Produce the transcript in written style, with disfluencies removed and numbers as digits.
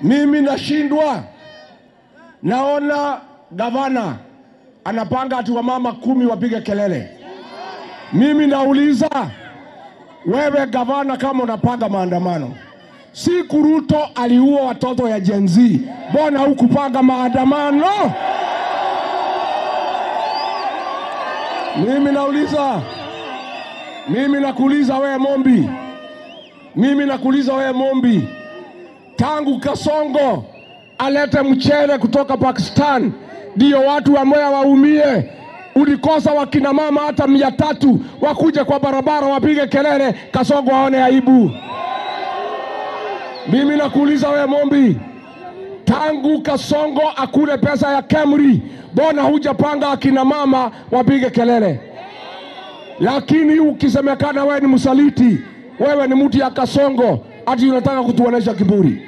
Mimi nashindwa. Naona gavana anapanga ati wamama 10 wapige kelele. Mimi nauliza, wewe gavana, kama unapanga maandamano, si Ruto aliua watoto ya Gen Z, mbona hukupanga maandamano? Mimi nauliza, mimi nakuuliza wewe Mombi, tangu Kasongo alete mchele kutoka Pakistan ndio watu wa Mwea waumie, ulikosa wakina mama hata 300 wakuje kwa barabara wapige kelele Kasongo waone aibu. Mimi nakuuliza wewe Mombi, tangu Kasongo akule pesa ya Kemri, mbona hujapanga akina mama wapige kelele? Lakini ukisemekana wewe ni msaliti, wewe ni mtu ya Kasongo, ati unataka kutuonesha kiburi.